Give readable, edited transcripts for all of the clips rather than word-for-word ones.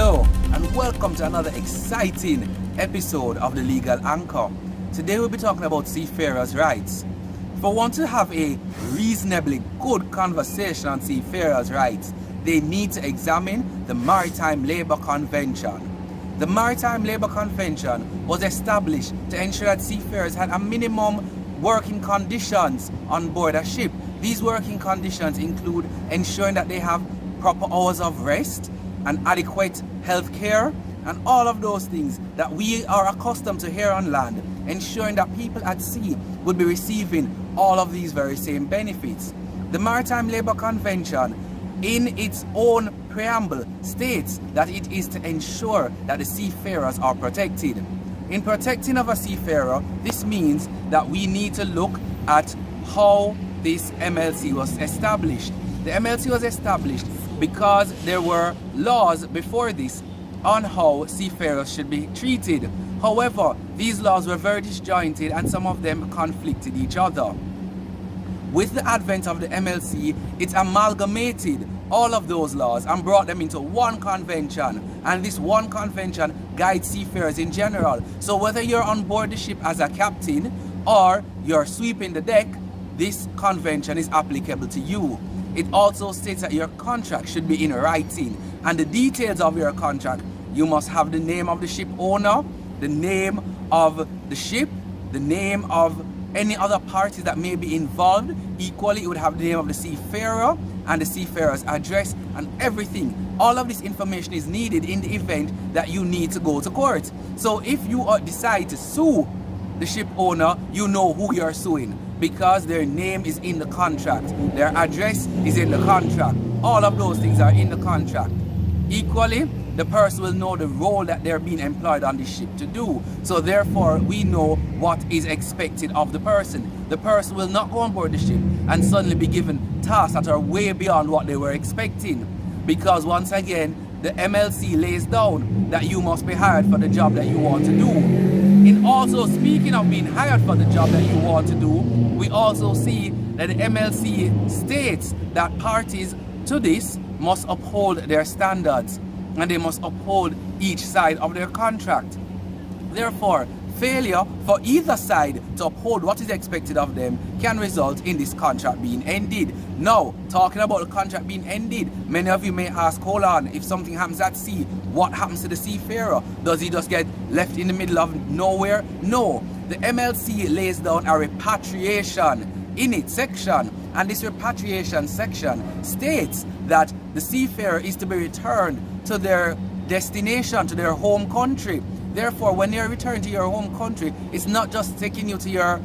Hello and welcome to another exciting episode of the Legal Anchor. Today we'll be talking about seafarers' rights. For one to have a reasonably good conversation on seafarers' rights, they need to examine the Maritime Labour Convention. The Maritime Labour Convention was established to ensure that seafarers had a minimum working conditions on board a ship. These working conditions include ensuring that they have proper hours of rest and adequate health care and all of those things that we are accustomed to here on land, ensuring that people at sea would be receiving all of these very same benefits. The Maritime Labour Convention, in its own preamble, states that it is to ensure that the seafarers are protected. In protecting of a seafarer, this means that we need to look at how this MLC was established. The MLC was established because there were laws before this on how seafarers should be treated. However, these laws were very disjointed and some of them conflicted each other. With the advent of the MLC, it amalgamated all of those laws and brought them into one convention, and this one convention guides seafarers in general. So whether you're on board the ship as a captain or you're sweeping the deck, this convention is applicable to you. It also states that your contract should be in writing, and the details of your contract, you must have the name of the ship owner, the name of the ship, the name of any other parties that may be involved. Equally, it would have the name of the seafarer and the seafarer's address and everything. All of this information is needed in the event that you need to go to court. So if you decide to sue the ship owner, you know who you're suing, because their name is in the contract, their address is in the contract, all of those things are in the contract. Equally, the person will know the role that they're being employed on the ship to do. So therefore, we know what is expected of the person. The person will not go on board the ship and suddenly be given tasks that are way beyond what they were expecting. Because once again, the MLC lays down that you must be hired for the job that you want to do. In also speaking of being hired for the job that you want to do, we also see that the MLC states that parties to this must uphold their standards and they must uphold each side of their contract. Therefore, failure for either side to uphold what is expected of them can result in this contract being ended. Now, talking about the contract being ended, many of you may ask, hold on, if something happens at sea, what happens to the seafarer? Does he just get left in the middle of nowhere? No. The MLC lays down a repatriation in its section, and this repatriation section states that the seafarer is to be returned to their destination, to their home country. Therefore, when you're returning to your home country, it's not just taking you to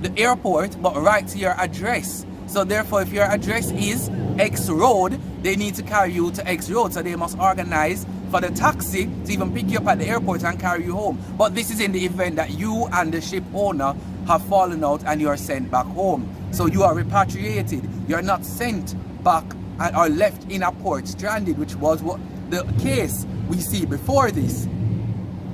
the airport, but right to your address. So therefore, if your address is X road, they need to carry you to X road. So they must organize for the taxi to even pick you up at the airport and carry you home. But this is in the event that you and the ship owner have fallen out and you are sent back home. So you are repatriated. You're not sent back or left in a port stranded, which was what the case we see before this.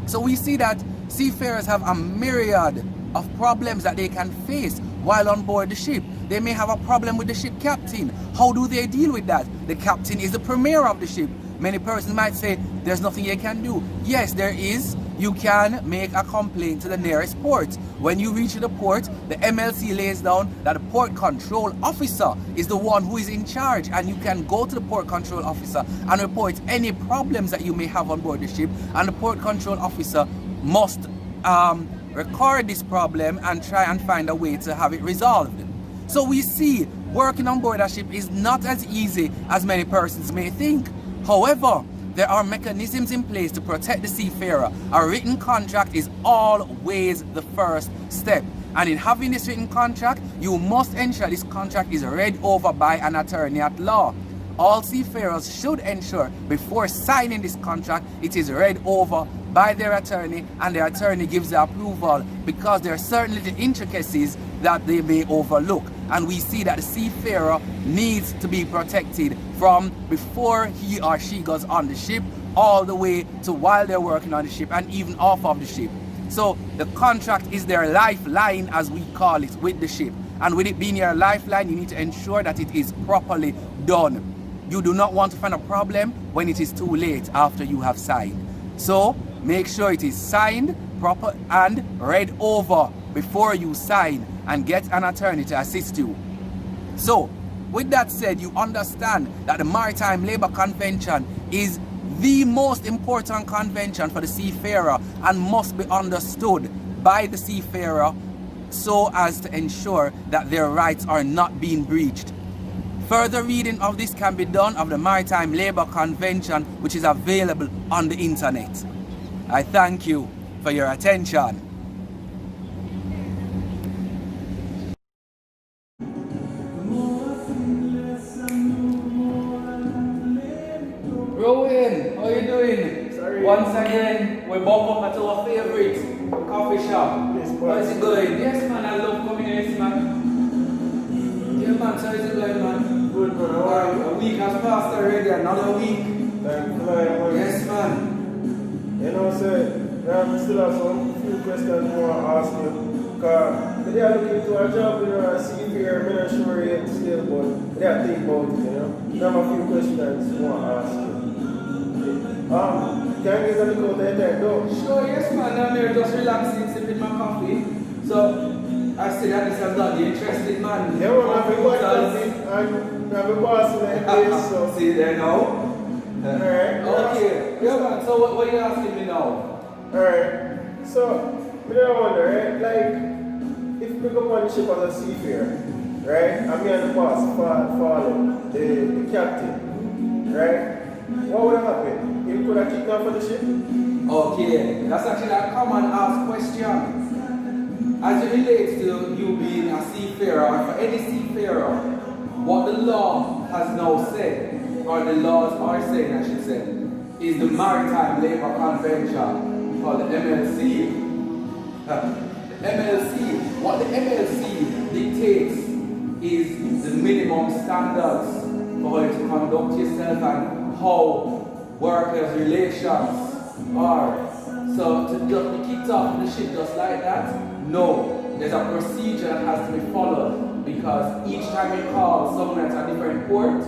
So we see that seafarers have a myriad of problems that they can face while on board the ship. They may have a problem with the ship captain. How do they deal with that? The captain is the premier of the ship. Many persons might say there's nothing you can do. Yes, there is. You can make a complaint to the nearest port. When you reach the port, the MLC lays down that the port control officer is the one who is in charge, and you can go to the port control officer and report any problems that you may have on board the ship, and the port control officer must record this problem and try and find a way to have it resolved. So we see working on board a ship is not as easy as many persons may think. However, there are mechanisms in place to protect the seafarer. A written contract is always the first step. And in having this written contract, you must ensure this contract is read over by an attorney at law. All seafarers should ensure before signing this contract, it is read over by their attorney and their attorney gives the approval, because there are certain little intricacies that they may overlook. And we see that the seafarer needs to be protected from before he or she goes on the ship all the way to while they're working on the ship and even off of the ship. So the contract is their lifeline, as we call it, with the ship. And with it being your lifeline, you need to ensure that it is properly done. You do not want to find a problem when it is too late after you have signed. So make sure it is signed proper and read over before you sign, and get an attorney to assist you. So with that said, you understand that the Maritime Labour Convention is the most important convention for the seafarer and must be understood by the seafarer so as to ensure that their rights are not being breached. Further reading of this can be done of the Maritime Labour Convention, which is available on the internet. I thank you for your attention. Rowan, how you doing? Sorry. Once again, we're back up at our favorite coffee shop. Yes, How's it going? Yes, man, I love coming here, man. Yeah, man, so how's it going, man? Good, man. How are you? A week has passed already, another week. Thank you. Yes, man. You know, sir, I still have some few questions I want to ask you. Because they are looking to a job, you know, I see here, I'm not sure yet still, but they are thinking about it, you know. I have a few questions I want to ask you. Can I get a look out there, though? Sure, yes, man. I'm here just relaxing, sipping my coffee. So, I see that this has got the interested man. Yeah, well, I've been watching it, and I've been passing like this, so. See there now? Alright. Okay. Yeah, man. So, what are you asking me now? Alright. So, I wonder, right? Like, if we go on the ship as a seafarer, right? And me and the boss follow the captain, right? What would have happened? He could have kicked me off of the ship? Okay, that's actually a common asked question. As it relates to you being a seafarer, or for any seafarer, what the law has now said, or the laws are saying, I should say, is the Maritime Labour Convention, called the MLC. MLC, what the MLC dictates is the minimum standards for how to conduct yourself and how workers' relations are. So to just be kicked off the ship just like that, no. There's a procedure that has to be followed, because each time you call someone at a different port,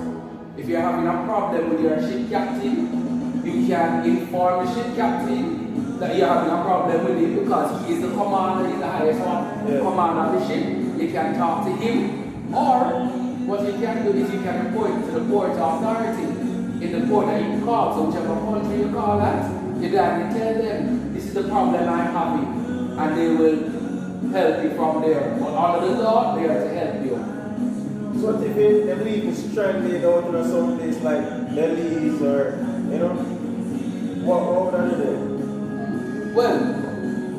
if you're having a problem with your ship captain, you can inform the ship captain that you're having a problem with him, because he is the commander, he's the highest one, commander of the ship. You can talk to him, or what you can do is you can report it to the port authority in the port that you call. So whichever country you call at, you can tell them, this is the problem I'm having, and they will help you from there. But under the law, they are to help you. So what if they leave you stranded out in some place like Belize or, you know, what would I do there? Well,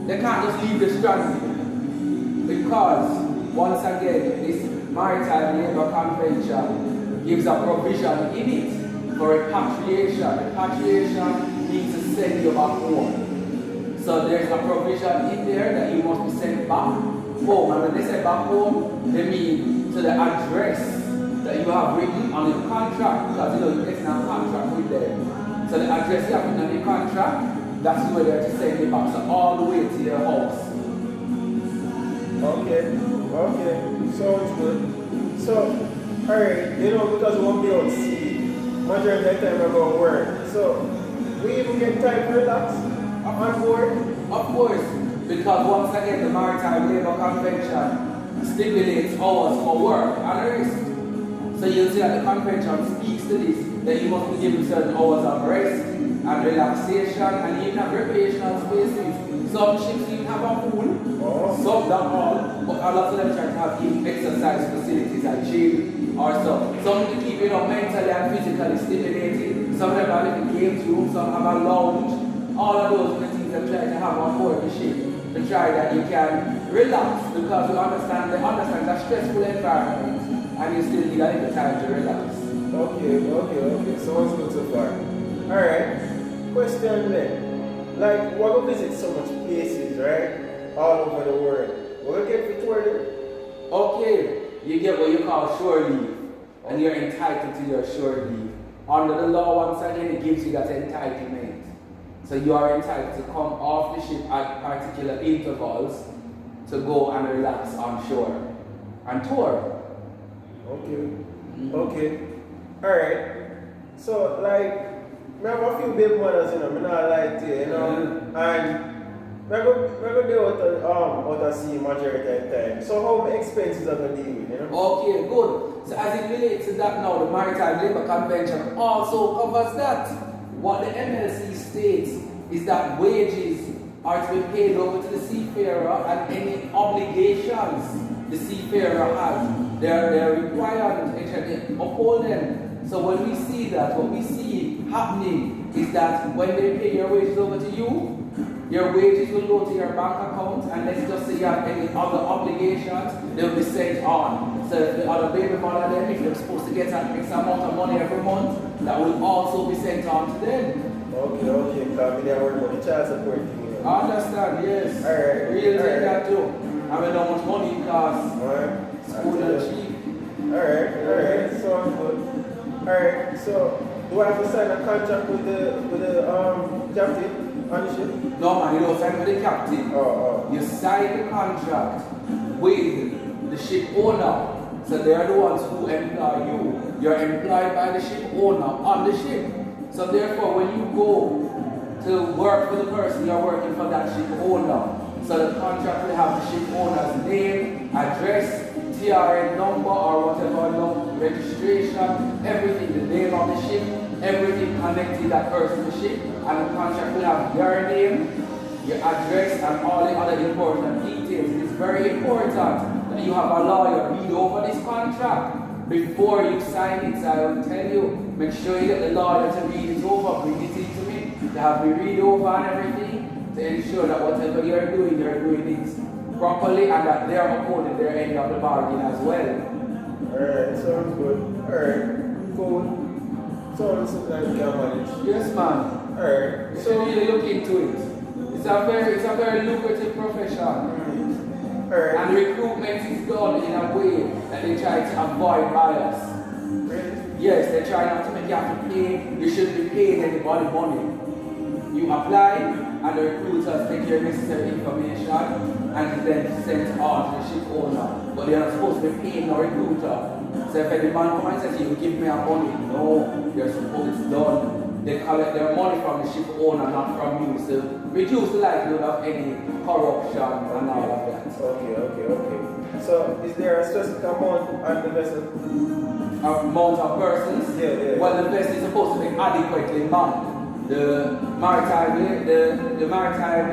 they can't just leave you stranded, because once again, this Maritime Labour Convention gives a provision in it for repatriation. Repatriation means to send you back home. So there's a provision in there that you must be sent back home. And when they say back home, they mean to the address that you have written on your contract, because you know you're getting a contract with them. So the address you have written on your contract, that's where they're to send you back. So all the way to your house. Okay, sounds good. So, alright, you know, because we won't be on sea, majority of the time we're going to work. So, we even get time to relax on board? Of course, because once again, the Maritime Labour Convention stipulates hours for work and rest. So you'll see that the convention speaks to this, that you must be given certain hours of rest and relaxation, and even have recreational spaces. Some ships even have a pool, some don't all, but a lot of them try to have even exercise facilities and gym or so. Some to keep you know, mentally and physically stimulated. Some of them have little games rooms, some have a lounge. All of those are the things they try to have on board the ship, to try that you can relax, because they understand it's a stressful environment and you still need a little time to relax. Okay. Sounds good so far. Alright, question then. Like, we're going to visit so much places, right? All over the world. We're going to get to tour them? Okay, you get what you call shore leave, and you're entitled to your shore leave. Under the law, once again, it gives you that entitlement. So you are entitled to come off the ship at particular intervals to go and relax on shore and tour. Okay. Alright. So like, I have a few baby mothers, you know, I'm not like to you, you know, and I go deal out of sea majority of the time. So how many expenses are going to deal with, you know? Okay, good. So as it relates to that now, the Maritime Labour Convention also covers that. What the MLC states is that wages are to be paid over to the seafarer and any obligations the seafarer has, they're required to uphold them. So when we see that, what we see happening is that when they pay your wages over to you, your wages will go to your bank account, and let's just say you have any other obligations, they'll be sent on. So if the other baby mother then, if you're supposed to get an X amount of money every month, that will also be sent on to them. Okay, because we are working on the child support thing, you know. I understand, yes. Alright. Really take that too. I mean, how much money it costs. Alright. School and cheap. Alright, sounds good. Alright, so do I have to sign a contract with the captain on the ship? No man, you don't sign with the captain. Oh. You sign the contract with the ship owner. So they are the ones who employ you. You're employed by the ship owner on the ship. So therefore, when you go to work for the person, you're working for that ship owner. So the contract will have the ship owner's name, address, TRN number or whatever, registration, everything, the name of the ship, everything connected that person to the ship, and the contract will have your name, your address, and all the other important details. It's very important that you have a lawyer read over this contract before you sign it. So I will tell you, make sure you get the lawyer to read it over, bring it in to me, to have me read over and everything, to ensure that whatever you're doing it properly and that they're upholding their end of the bargain as well. Alright, sounds good. Alright, cool. Sounds like you can manage. Yes, man. Alright. You should really look into it. It's a very lucrative profession. Alright. And recruitment is done in a way that they try to avoid bias. Really? Yes, they try not to make you have to pay. You shouldn't be paying anybody money. You apply, and the recruiters take your necessary information and then send on to the ship owner. But they are not supposed to be paying the recruiter. So if any man comes and says, you give me a money, no, you're supposed it's done. They collect their money from the ship owner, not from you. So reduce the likelihood of any corruption and all of that. Okay. So is there a specific amount on the vessel? Amount of persons? Yeah. Well, the vessel is supposed to be adequately manned. The Maritime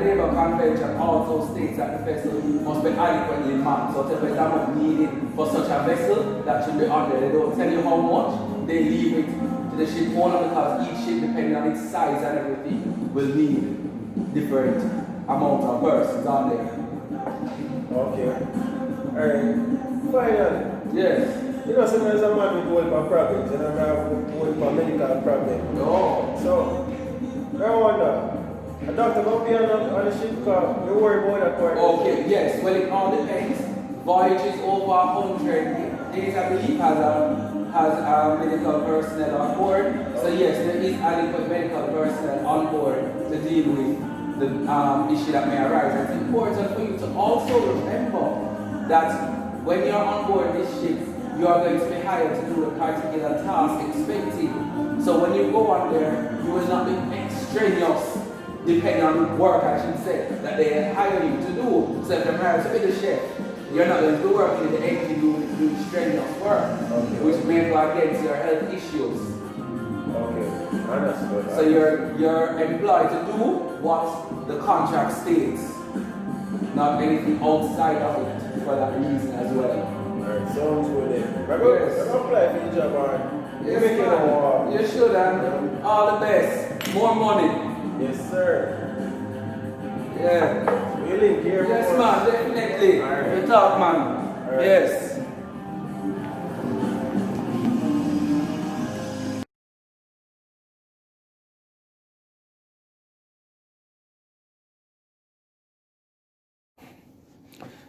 Labour Convention also states that the vessel must be adequately manned. So if there's amount needed for such a vessel, that should be on there. They don't tell you how much, they leave it to the ship owner because each ship, depending on its size and everything, will need different amount of persons on there. Okay. Alright. Finally. Yes. You know, sometimes a man will go for problems, and I have go for medical problems. No. So, I wonder, a doctor will be on the ship because we worry about that part. Okay, yes. Well, it all depends. Voyages over 100 days, I believe, has a medical personnel on board. So yes, there is adequate medical personnel on board to deal with the issue that may arise. It's important for you to also remember that when you're on board this ship, you are going to be hired to do a particular task expected. So when you go on there, you will not be extraneous, depending on the work, I should say, that they hire you to do. So if they're hired to be the chef, you're not going to be working in the engine doing strenuous work, which may go against your health issues. Okay, understood. So you're employed to do what the contract states, not anything outside of it for that reason as well. Alright, sounds good then. I'm going to apply for the job and Yes, make it man. You should, and all the best. More money. Yes, sir. Yeah. Really care. Yes, man, definitely. Alright. You talk, man. Alright. Yes.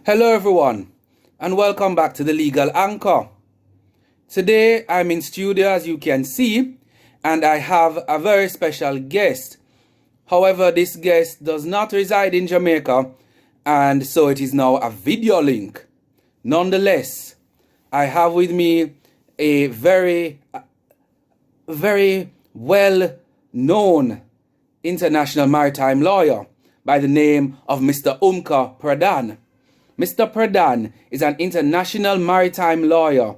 Hello, everyone, and welcome back to the Legal Anchor. Today, I'm in studio, as you can see, and I have a very special guest. However, this guest does not reside in Jamaica, and so it is now a video link. Nonetheless, I have with me a very very well known international maritime lawyer by the name of Mr. Umka Pradhan. Mr. Pradhan is an international maritime lawyer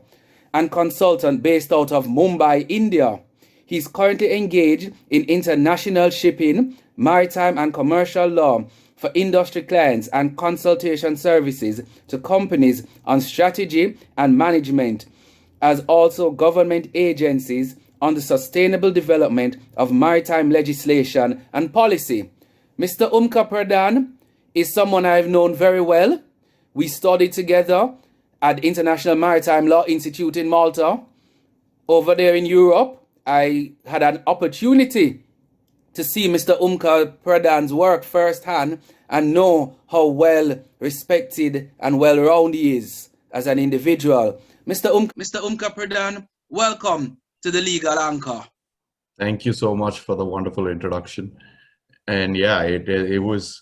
and consultant based out of Mumbai, India. He is currently engaged in international shipping, maritime and commercial law for industry clients and consultation services to companies on strategy and management, as also government agencies on the sustainable development of maritime legislation and policy. Mr. Umka Pradhan is someone I've known very well. We studied together at the International Maritime Law Institute in Malta. Over there in Europe, I had an opportunity to see Mr. Umka Pradhan's work firsthand and know how well respected and well rounded he is as an individual. Mr. Umka Pradhan, welcome to the Legal Anchor. Thank you so much for the wonderful introduction. And yeah, it was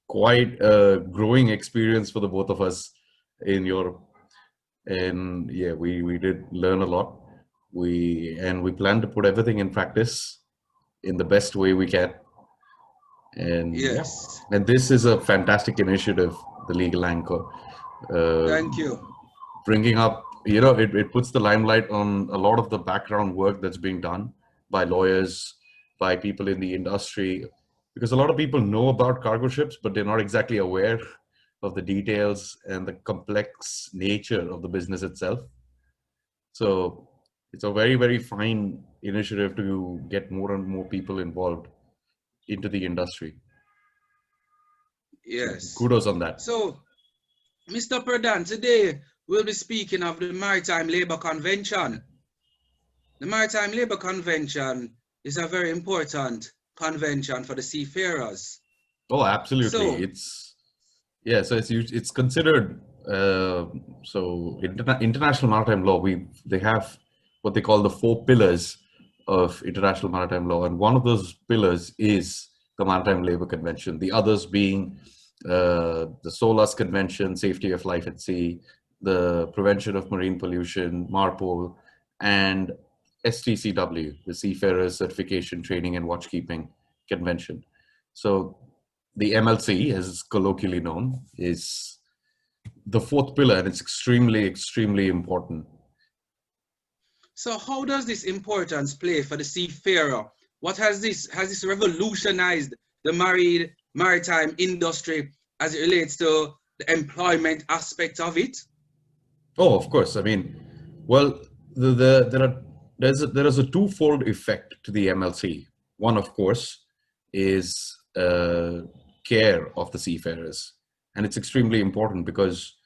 quite a growing experience for the both of us in Europe. And yeah, we did learn a lot. We plan to put everything in practice in the best way we can. And Yes. yeah, and this is a fantastic initiative, the Legal Anchor. Thank you. Bringing up, it puts the limelight on a lot of the background work that's being done by lawyers, by people in the industry, because a lot of people know about cargo ships, but they're not exactly aware of the details and the complex nature of the business itself. So it's a very, very fine initiative to get more and more people involved into the industry. Yes. So kudos on that. So, Mr. Pradhan, today we'll be speaking of the Maritime Labour Convention. The Maritime Labour Convention is a very important convention for the seafarers. Oh, absolutely. So It's considered international maritime law. They have what they call the four pillars of international maritime law, and one of those pillars is the Maritime Labour Convention. The others being the SOLAS Convention, safety of life at sea, the prevention of marine pollution, MARPOL, and STCW, the Seafarers Certification Training and Watchkeeping Convention. So the MLC, as it's colloquially known, is the fourth pillar, and it's extremely, extremely important. So how does this importance play for the seafarer? What has this revolutionized the maritime industry as it relates to the employment aspect of it? Oh, of course. I mean, well, there is a twofold effect to the MLC. One, of course, is care of the seafarers, and it's extremely important because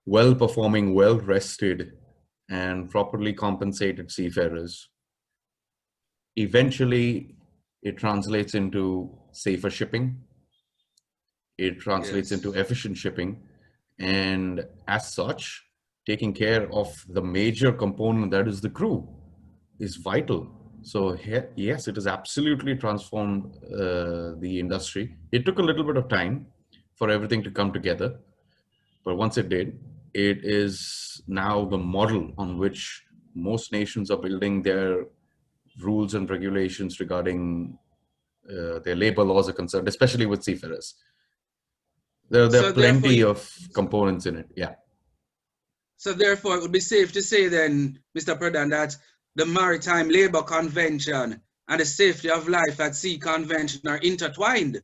well-performing, well-rested, and properly compensated seafarers, eventually it translates into safer shipping, it translates into efficient shipping, and as such, taking care of the major component, that is the crew, is vital. So yes, it has absolutely transformed the industry. It took a little bit of time for everything to come together, but once it did, it is now the model on which most nations are building their rules and regulations regarding their labor laws are concerned, especially with seafarers. There are plenty of components in it. Yeah. So therefore, it would be safe to say then, Mr. Pradhan, that the Maritime Labour Convention and the Safety of Life at Sea Convention are intertwined.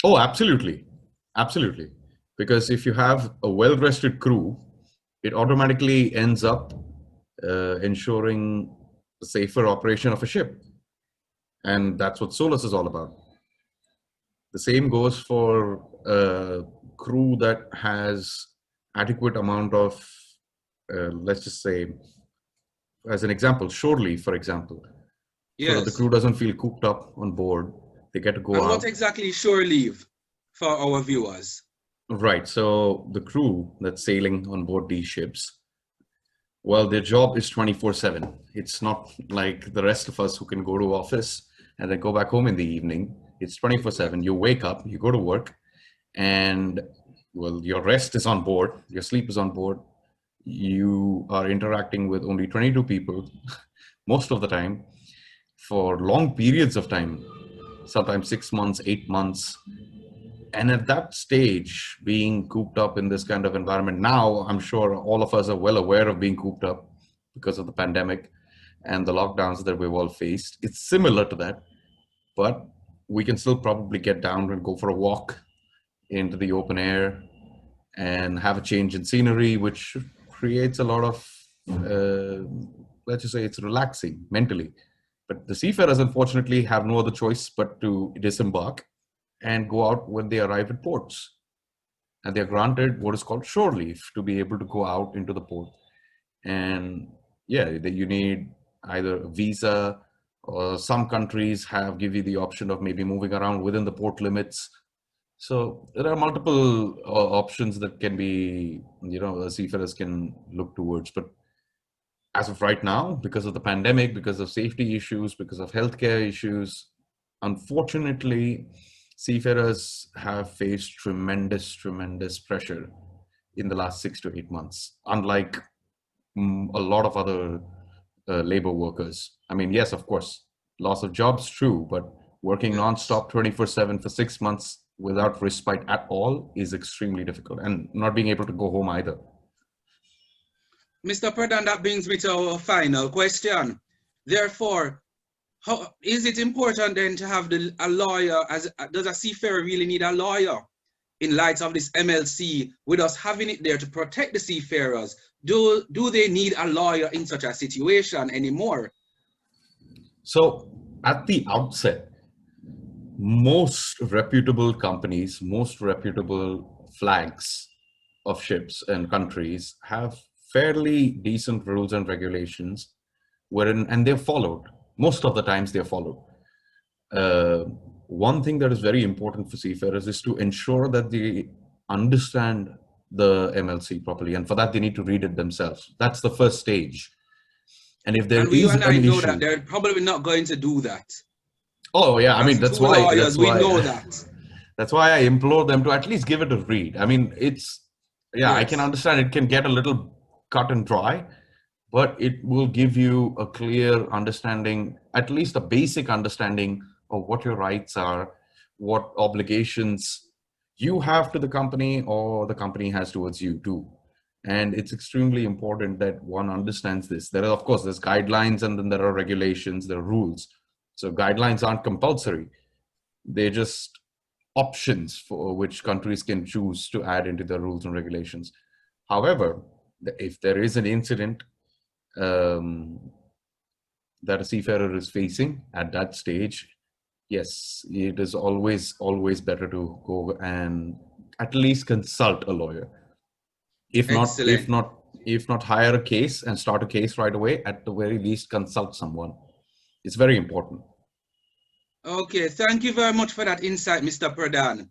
Oh, absolutely. Absolutely. Because if you have a well-rested crew, it automatically ends up ensuring the safer operation of a ship. And that's what SOLAS is all about. The same goes for a crew that has adequate amount of, let's just say, as an example, shore leave, for example. Yes. So that the crew doesn't feel cooped up on board. They get to go out. And what exactly is shore leave for our viewers? Right. So the crew that's sailing on board these ships, well, their job is 24/7. It's not like the rest of us who can go to office and then go back home in the evening. It's 24/7. You wake up, you go to work, and well, your rest is on board, your sleep is on board. You are interacting with only 22 people most of the time, for long periods of time, sometimes 6 months, 8 months. And at that stage, being cooped up in this kind of environment, now I'm sure all of us are well aware of being cooped up because of the pandemic and the lockdowns that we've all faced. It's similar to that, but we can still probably get down and go for a walk into the open air and have a change in scenery, which creates a lot of, let's just say it's relaxing mentally. But the seafarers, unfortunately, have no other choice but to disembark and go out when they arrive at ports. And they're granted what is called shore leave to be able to go out into the port. And yeah, you need either a visa, or some countries give you the option of maybe moving around within the port limits. So there are multiple options that can be, seafarers can look towards. But as of right now, because of the pandemic, because of safety issues, because of healthcare issues, unfortunately, seafarers have faced tremendous, tremendous pressure in the last 6 to 8 months, unlike a lot of other labor workers. I mean, yes, of course, loss of jobs, true, but working nonstop 24/7 for 6 months without respite at all is extremely difficult, and not being able to go home either. Mr. Pradhan, that brings me to our final question. Therefore, how is it important then to have a lawyer? Does a seafarer really need a lawyer in light of this MLC, with us having it there to protect the seafarers? Do they need a lawyer in such a situation anymore? So at the outset, most reputable companies, most reputable flags of ships and countries have fairly decent rules and regulations and they're followed. Most of the times they're followed. One thing that is very important for seafarers is to ensure that they understand the MLC properly, and for that they need to read it themselves. That's the first stage. And if there is an issue, know that they're probably not going to do that. Oh yeah, I mean that's why. Lawyers, we know that. That's why I implore them to at least give it a read. I mean, yes. I can understand it can get a little cut and dry, but it will give you a clear understanding, at least a basic understanding of what your rights are, what obligations you have to the company or the company has towards you too. And it's extremely important that one understands this. There are, of course, there's guidelines, and then there are regulations, there are rules. So guidelines aren't compulsory. They're just options for which countries can choose to add into their rules and regulations. However, if there is an incident that a seafarer is facing at that stage, yes, it is always better to go and at least consult a lawyer. If not hire a case and start a case right away, at the very least consult someone. It's very important. Okay, thank you very much for that insight, Mr. Pradhan.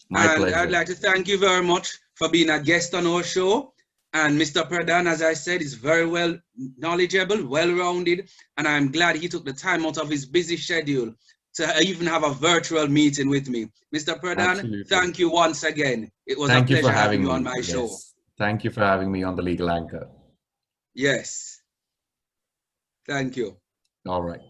My pleasure. I'd like to thank you very much for being a guest on our show. And Mr. Pradhan, as I said, is very well knowledgeable, well-rounded, and I'm glad he took the time out of his busy schedule to even have a virtual meeting with me. Mr. Pradhan, thank you once again. It was a pleasure having you on my show. Thank you for having me on the Legal Anchor. Yes. Thank you. All right.